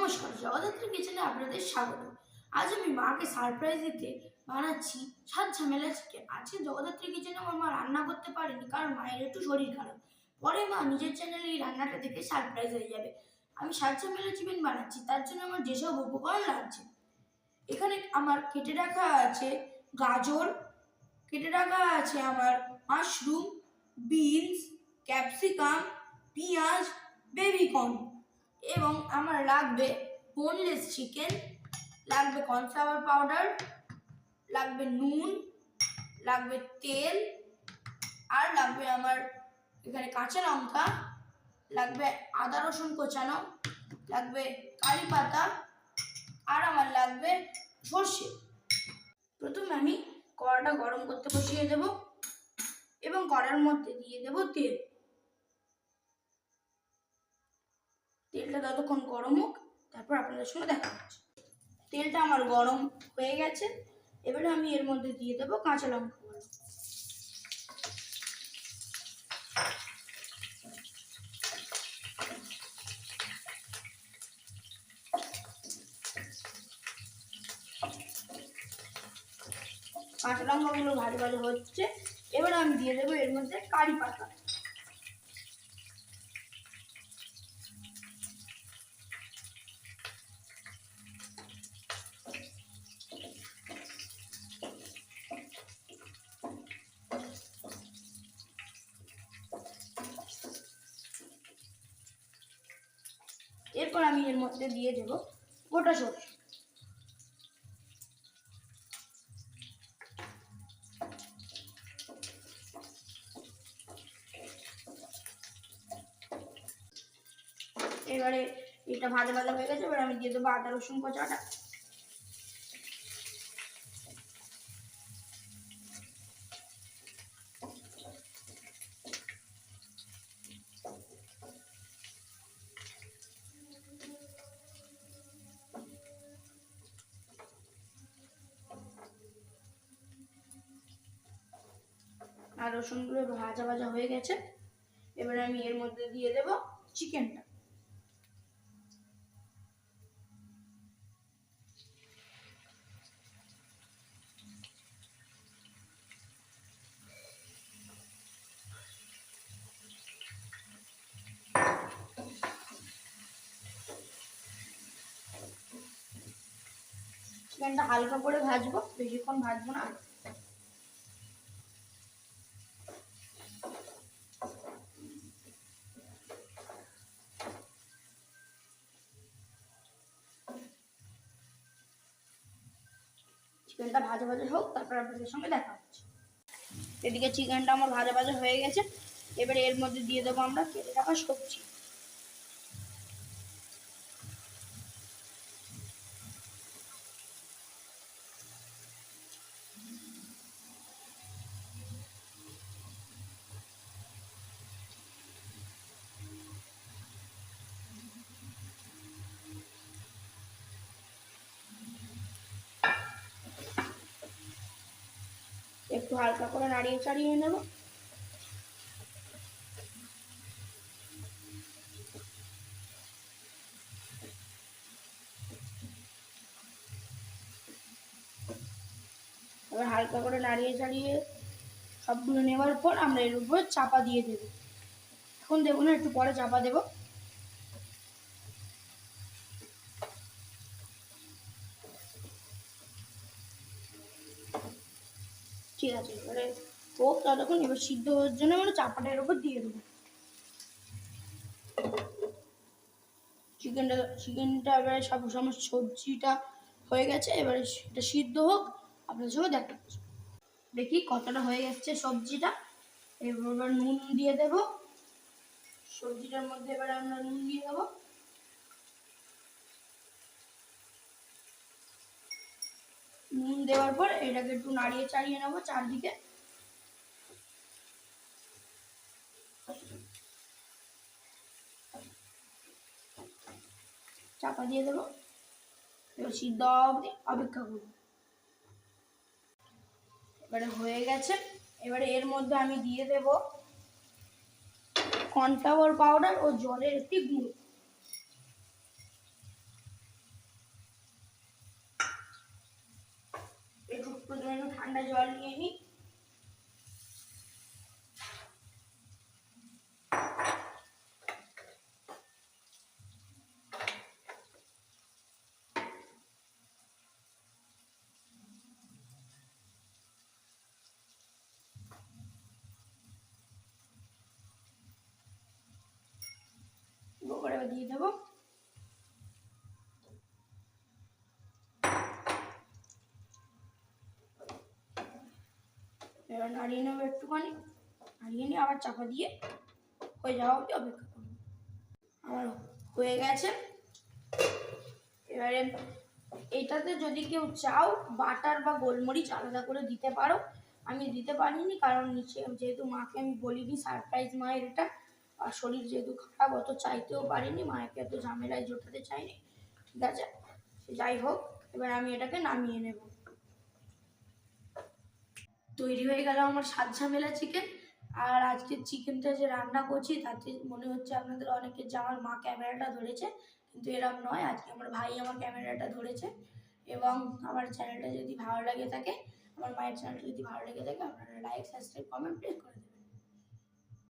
নমস্কার, জগদ্ধাত্রী কিচেনে আপনাদের স্বাগত। আজ আমি মাকে সারপ্রাইজ দিতে বানাচ্ছি সাত ঝামেলা চিকেন। আজকে জগদ্ধাত্রী কিচেনে আমার মা রান্না করতে পারেনি, কারণ মায়ের একটু শরীর খারাপ। পরে মা নিজের চ্যানেলে এই রান্নাটা দেখে সারপ্রাইজ হয়ে যাবে। আমি সাত ঝামেলা চিকেন বানাচ্ছি, তার জন্য আমার যেসব উপকরণ লাগছে, এখানে আমার কেটে রাখা আছে গাজর, কেটে রাখা আছে আমার মাশরুম, বিনস, ক্যাপসিকাম, পেঁয়াজ, বেবিকর্ন, এবং আমার লাগবে বোনলেস চিকেন, লাগবে কর্নফ্লাওয়ার পাউডার, লাগবে নুন, লাগবে তেল, আর লাগবে আমার এখানে কাঁচা লঙ্কা, লাগবে আদা রসুন কোচানো, লাগবে কারি পাতা, আর আমার লাগবে সর্ষে। প্রথমে আমি কড়াটা গরম করতে বসিয়ে দেব এবং কড়ার মধ্যে দিয়ে দেব তেল। তেলটা ততক্ষণ গরম হোক, তারপর আপনাদের সঙ্গে দেখা হচ্ছে। তেলটা আমার গরম হয়ে গেছে, এবারে আমি এর মধ্যে দিয়ে দেবো কাঁচা লঙ্কা। কাঁচা লঙ্কাগুলো ভাজা ভাজা হচ্ছে, এবারে আমি দিয়ে দেবো এর মধ্যে কারি পাতা। এরপর আমি এর মধ্যে দিয়ে দেবো গোটা সরষে। এবারে এটা ভাজা ভাজা হয়ে গেছে, এবার আমি দিয়ে দেবো আদা রসুন কোচাটা। আর রসুনগুলো ভাজা ভাজা হয়ে গেছে, এবারে আমি এর মধ্যে দিয়ে দেব চিকেনটা। চিকেনটা হালকা করে ভাজবো, বেশিক্ষণ ভাজবো না। চিকেনটা ভাজা ভাজা হোক, তারপর আপনাদের সঙ্গে দেখা হচ্ছে। এদিকে চিকেনটা আমার ভাজা ভাজা হয়ে গেছে, এবারে এর মধ্যে দিয়ে দেবো আমরা কেটে রাখা সবজি। একটু হালকা করে নাড়িয়ে চাড়িয়ে নেব। এবার হালকা করে নাড়িয়ে চাড়িয়ে সবগুলো নেওয়ার পর আমরা এর উপর চাপা দিয়ে দেব। এখন দেবো না, একটু পরে চাপা দেব। ঠিক আছে, এবারে হোক ততক্ষণ। এবার সিদ্ধ হওয়ার জন্য আমরা চাপাটা এর উপর দিয়ে দেবো। চিকেনটা এবারে সমস্ত সবজিটা হয়ে গেছে, এবারে এটা সিদ্ধ হোক, আপনাদের সঙ্গে দেখা হচ্ছে। দেখি কতটা হয়ে যাচ্ছে সবজিটা। এবার নুন দিয়ে দেব সবজিটার মধ্যে, এবারে আমরা নুন দিয়ে দেবো। নুন দেওয়ার পর এটাকে একটু নাড়িয়ে চাড়িয়ে নেবো চারদিকে। চাপা দিয়ে দেবো, এবার সিদ্ধ অবধি অপেক্ষা করব। এবারে হয়ে গেছে, এবারে এর মধ্যে আমি দিয়ে দেব কর্নফ্লাওয়ার পাউডার ও জলের একটি গুঁড়ো। প্রথমে একটু ঠান্ডা জল নিয়ে নিই। করে দিয়ে দেবো। এবার নাড়িয়ে নেবো একটুখানি, নাড়িয়ে নিয়ে আবার চাপা দিয়ে হয়ে যাওয়া অবধি অপেক্ষা করবো। আমার হয়ে গেছে। এবারে এটাতে যদি কেউ চাও বাটার বা গোলমরিচ আলাদা করে দিতে পারো, আমি দিতে পারিনি কারণ নিচে যেহেতু মাকে আমি বলিনি সারপ্রাইজ মায়ের এটা, আর শরীর যেহেতু খারাপ অত চাইতেও পারিনি, মায়েকে এত ঝামেলায় জোটাতে চাইনি। ঠিক আছে, যাই হোক, এবার আমি এটাকে নামিয়ে নেব। তৈরি হয়ে গেল আমার সাত ঝামেলা চিকেন। আর আজকের চিকেনটা যে রান্না করছি তাতে মনে হচ্ছে আপনাদের অনেকের যে আমার মা ক্যামেরাটা ধরেছে, কিন্তু এরকম নয়, আজকে আমার ভাই আমার ক্যামেরাটা ধরেছে। এবং আমার চ্যানেলটা যদি ভালো লাগে থাকে, আমার মায়ের চ্যানেলটা যদি ভালো লেগে থাকে, আপনারা লাইক, সাবস্ক্রাইব, কমেন্ট প্লিজ করে দেবেন।